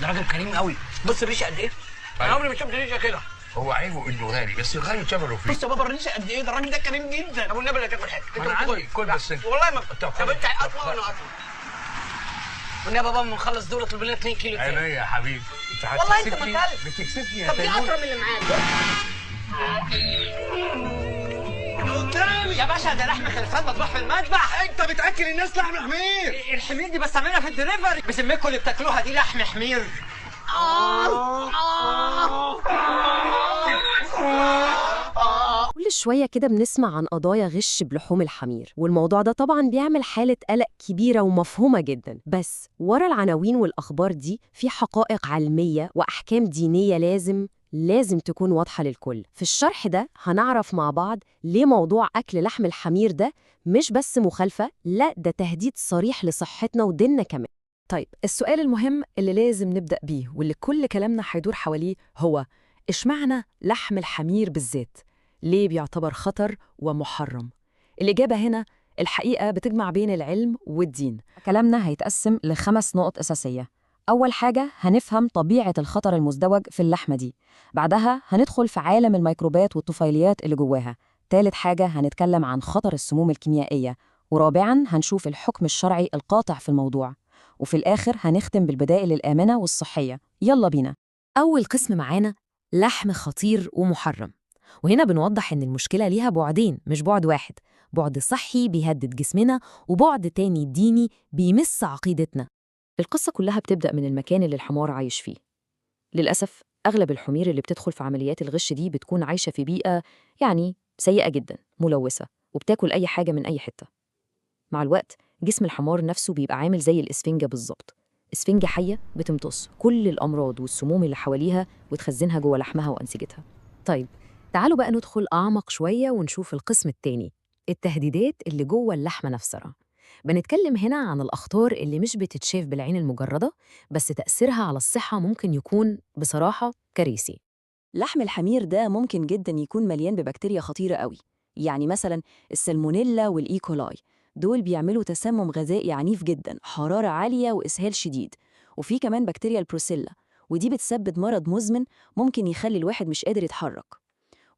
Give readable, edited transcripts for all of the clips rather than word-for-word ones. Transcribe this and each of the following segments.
ده راجل كريم قوي. بص الريشه قد ايه؟ انا عمري ما شفت ريشه كده. هو عيبه انه غالي، بس الغالي ثمنه فيه. بص يا بابا الريشه قد ايه؟ ده الراجل ده كريم جدا. ابو النبي لا تاكل حاجه. انا عندي كل بس انت والله ما طب انت اطلع وانا اطلع. والنبي يا بابا ما نخلص دول اطلب لنا 2 كيلو تاني. عينيا يا حبيبي. انت والله انت ما اكلت. بتكسفني يا طب دي تيمور. اكتر من اللي معاك. قدامي يا باشا، ده لحم خلفان مطبوح في المذبح. انت بتاكل الناس لحم حمير. الحمير دي بستعملها في الدليفري. بسميكوا اللي بتاكلوها دي لحم حمير. كل شوية كده بنسمع عن قضايا غش بلحوم الحمير، والموضوع ده طبعا بيعمل حالة قلق كبيرة ومفهومة جدا. بس ورا العناوين والأخبار دي في حقائق علمية وأحكام دينية لازم تكون واضحة للكل. في الشرح ده هنعرف مع بعض ليه موضوع أكل لحم الحمير ده مش بس مخالفة، لا ده تهديد صريح لصحتنا وديننا كمان. طيب السؤال المهم اللي لازم نبدأ بيه واللي كل كلامنا هيدور حواليه هو إشمعنى لحم الحمير بالذات؟ ليه بيعتبر خطر ومحرم؟ الإجابة هنا الحقيقة بتجمع بين العلم والدين. كلامنا هيتقسم ل5 نقط أساسية. أول حاجة هنفهم طبيعة الخطر المزدوج في اللحمة دي، بعدها هندخل في عالم الميكروبات والطفيليات اللي جواها، تالت حاجة هنتكلم عن خطر السموم الكيميائية، ورابعاً هنشوف الحكم الشرعي القاطع في الموضوع، وفي الآخر هنختم بالبدائل الآمنة والصحية. يلا بينا. أول قسم معانا لحم خطير ومحرم، وهنا بنوضح إن المشكلة ليها بعدين مش بعد واحد، بعد صحي بيهدد جسمنا وبعد تاني ديني بيمس عقيدتنا. القصة كلها بتبدأ من المكان اللي الحمار عايش فيه. للأسف أغلب الحمير اللي بتدخل في عمليات الغش دي بتكون عايشة في بيئة سيئة جدا، ملوثة، وبتاكل أي حاجة من أي حتة. مع الوقت جسم الحمار نفسه بيبقى عامل زي الإسفنجة بالظبط، إسفنجة حية بتمتص كل الأمراض والسموم اللي حواليها وتخزنها جوه لحمها وأنسجتها. طيب تعالوا بقى ندخل أعمق شوية ونشوف القسم التاني، التهديدات اللي جوه اللحمة نفسها. بنتكلم هنا عن الأخطار اللي مش بتتشاف بالعين المجردة، بس تأثيرها على الصحة ممكن يكون بصراحة كارثي. لحم الحمير ده ممكن جدا يكون مليان ببكتيريا خطيرة قوي، يعني مثلا السالمونيلا والإيكولاي، دول بيعملوا تسمم غذائي عنيف جدا، حرارة عالية وإسهال شديد. وفي كمان بكتيريا البروسيلا، ودي بتسبب مرض مزمن ممكن يخلي الواحد مش قادر يتحرك.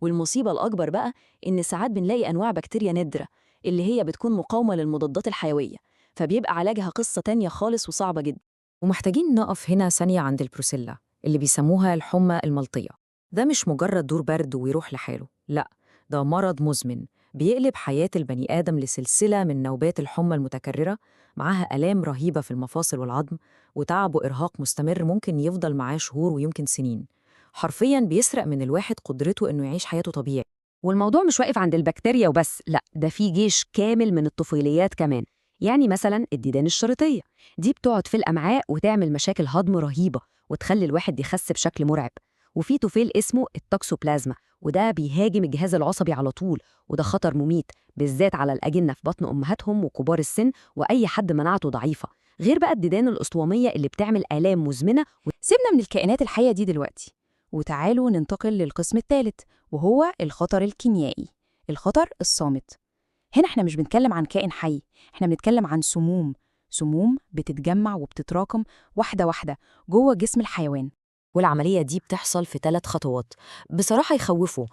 والمصيبة الأكبر بقى إن ساعات بنلاقي أنواع بكتيريا نادرة اللي هي بتكون مقاومة للمضادات الحيوية، فبيبقى علاجها قصة تانية خالص وصعبة جدا. ومحتاجين نقف هنا ثانية عند البروسيلا اللي بيسموها الحمى الملطية. ده مش مجرد دور برد ويروح لحاله، لا، ده مرض مزمن بيقلب حياة البني آدم لسلسلة من نوبات الحمى المتكررة، معاها آلام رهيبة في المفاصل والعظم وتعب وإرهاق مستمر ممكن يفضل معاه شهور ويمكن سنين. حرفياً بيسرق من الواحد قدرته إنه يعيش حياته طبيعي. والموضوع مش واقف عند البكتيريا وبس، لا ده في جيش كامل من الطفيليات كمان. يعني مثلا الديدان الشريطية دي بتقعد في الأمعاء وتعمل مشاكل هضم رهيبة وتخلي الواحد يخس بشكل مرعب. وفي طفيل اسمه التوكسوبلازما، وده بيهاجم الجهاز العصبي على طول، وده خطر مميت بالذات على الأجنة في بطن أمهاتهم وكبار السن وأي حد مناعته ضعيفة. غير بقى الديدان الأسطوانية اللي بتعمل آلام مزمنة. سيبنا من الكائنات الحية دي دلوقتي وتعالوا ننتقل للقسم الثالث، وهو الخطر الكيميائي، الخطر الصامت. هنا احنا مش بنتكلم عن كائن حي، احنا بنتكلم عن سموم بتتجمع وبتتراكم واحدة واحدة جوه جسم الحيوان. والعملية دي بتحصل في 3 خطوات بصراحة يخوفوا.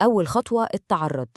أول خطوة التعرض.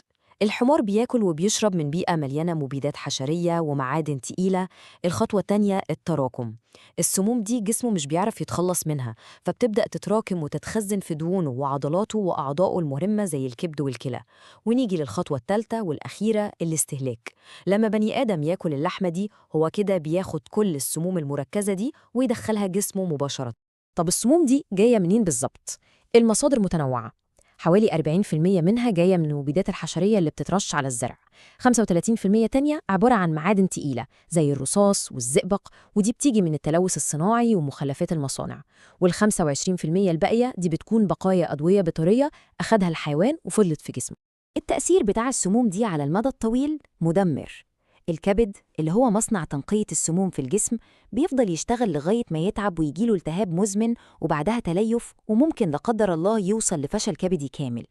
الحمار بياكل وبيشرب من بيئة مليانة مبيدات حشرية ومعادن تقيلة. الخطوة التانية التراكم. السموم دي جسمه مش بيعرف يتخلص منها، فبتبدأ تتراكم وتتخزن في دهونه وعضلاته وأعضائه المهمة زي الكبد والكلى. ونيجي للخطوة الثالثة والأخيرة الاستهلاك. لما بني آدم ياكل اللحمة دي هو كده بياخد كل السموم المركزة دي ويدخلها جسمه مباشرة. طب السموم دي جاية منين بالظبط؟ المصادر متنوعة، حوالي 40% منها جاية من المبيدات الحشرية اللي بتترش على الزرع، 35% تانية عبارة عن معادن تقيلة زي الرصاص والزئبق، ودي بتيجي من التلوث الصناعي ومخلفات المصانع، وال25% الباقية دي بتكون بقايا أدوية بطارية أخدها الحيوان وفضلت في جسمه. التأثير بتاع السموم دي على المدى الطويل مدمر. الكبد اللي هو مصنع تنقية السموم في الجسم بيفضل يشتغل لغاية ما يتعب ويجيله التهاب مزمن وبعدها تليف، وممكن لا قدر الله يوصل لفشل كبدي كامل.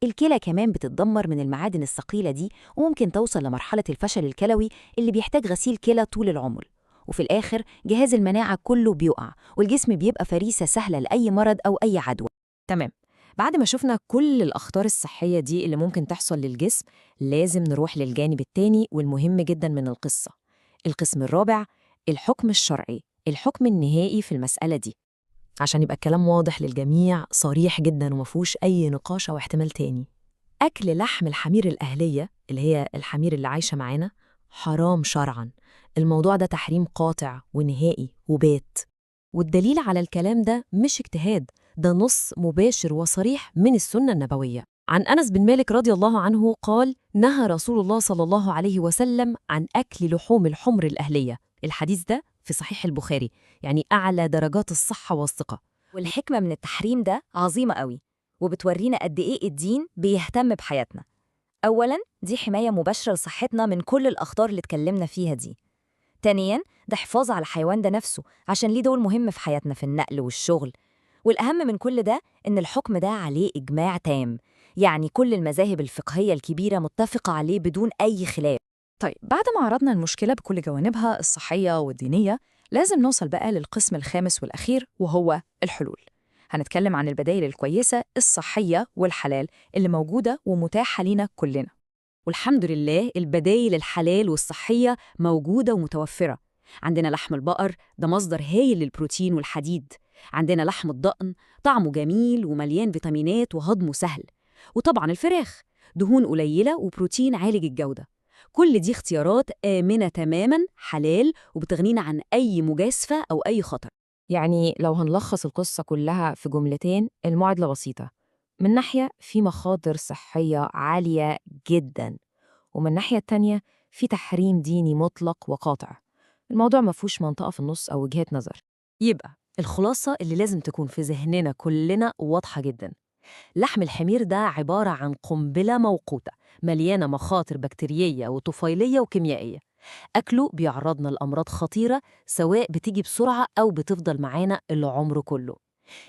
الكلى كمان بتتدمر من المعادن الثقيلة دي وممكن توصل لمرحلة الفشل الكلوي اللي بيحتاج غسيل كلى طول العمر. وفي الآخر جهاز المناعة كله بيقع والجسم بيبقى فريسة سهلة لأي مرض أو أي عدوى. تمام. بعد ما شفنا كل الأخطار الصحية دي اللي ممكن تحصل للجسم، لازم نروح للجانب التاني والمهم جدا من القصة، القسم الرابع، الحكم الشرعي، الحكم النهائي في المسألة دي. عشان يبقى الكلام واضح للجميع، صريح جدا ومفهوش أي نقاش أو احتمال تاني، أكل لحم الحمير الأهلية اللي هي الحمير اللي عايشة معانا حرام شرعا. الموضوع ده تحريم قاطع ونهائي وبات. والدليل على الكلام ده مش اجتهاد، ده نص مباشر وصريح من السنة النبوية. عن أنس بن مالك رضي الله عنه قال: نهى رسول الله صلى الله عليه وسلم عن أكل لحوم الحمر الأهلية. الحديث ده في صحيح البخاري، يعني أعلى درجات الصحة والثقة. والحكمة من التحريم ده عظيمة قوي، وبتورينا قد إيه الدين بيهتم بحياتنا. أولاً دي حماية مباشرة لصحتنا من كل الأخطار اللي اتكلمنا فيها دي. تانياً ده حفاظ على الحيوان ده نفسه، عشان ليه دور مهم في حياتنا في النقل والشغل. والأهم من كل ده إن الحكم ده عليه إجماع تام، يعني كل المذاهب الفقهية الكبيرة متفقة عليه بدون أي خلاف. طيب بعد ما عرضنا المشكلة بكل جوانبها الصحية والدينية، لازم نوصل بقى للقسم الخامس والأخير، وهو الحلول. هنتكلم عن البدائل الكويسة الصحية والحلال اللي موجودة ومتاحة لينا كلنا. والحمد لله البدايل الحلال والصحية موجودة ومتوفرة. عندنا لحم البقر، ده مصدر هايل للبروتين والحديد. عندنا لحم الضأن، طعمه جميل ومليان فيتامينات وهضمه سهل. وطبعا الفراخ، دهون قليلة وبروتين عالي الجودة. كل دي اختيارات آمنة تماما، حلال، وبتغنينا عن أي مجازفة أو أي خطر. يعني لو هنلخص القصة كلها في جملتين، المعادلة بسيطة. من ناحية في مخاطر صحية عالية جدا، ومن الناحية التانية في تحريم ديني مطلق وقاطع. الموضوع ما فيهوش منطقة في النص أو وجهات نظر. يبقى الخلاصة اللي لازم تكون في ذهننا كلنا واضحة جدا: لحم الحمير ده عبارة عن قنبلة موقوتة مليانة مخاطر بكتيرية وطفيلية وكيميائية. أكله بيعرضنا لأمراض خطيرة، سواء بتيجي بسرعة أو بتفضل معانا العمر كله.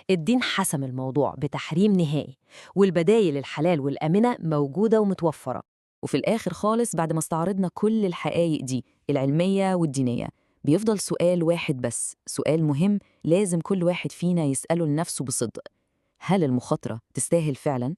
الدين حسم الموضوع بتحريم نهائي، والبدايل الحلال والآمنة موجودة ومتوفرة. وفي الآخر خالص، بعد ما استعرضنا كل الحقائق دي العلمية والدينية، بيفضل سؤال واحد بس، سؤال مهم لازم كل واحد فينا يسأله لنفسه بصدق: هل المخاطرة تستاهل فعلاً؟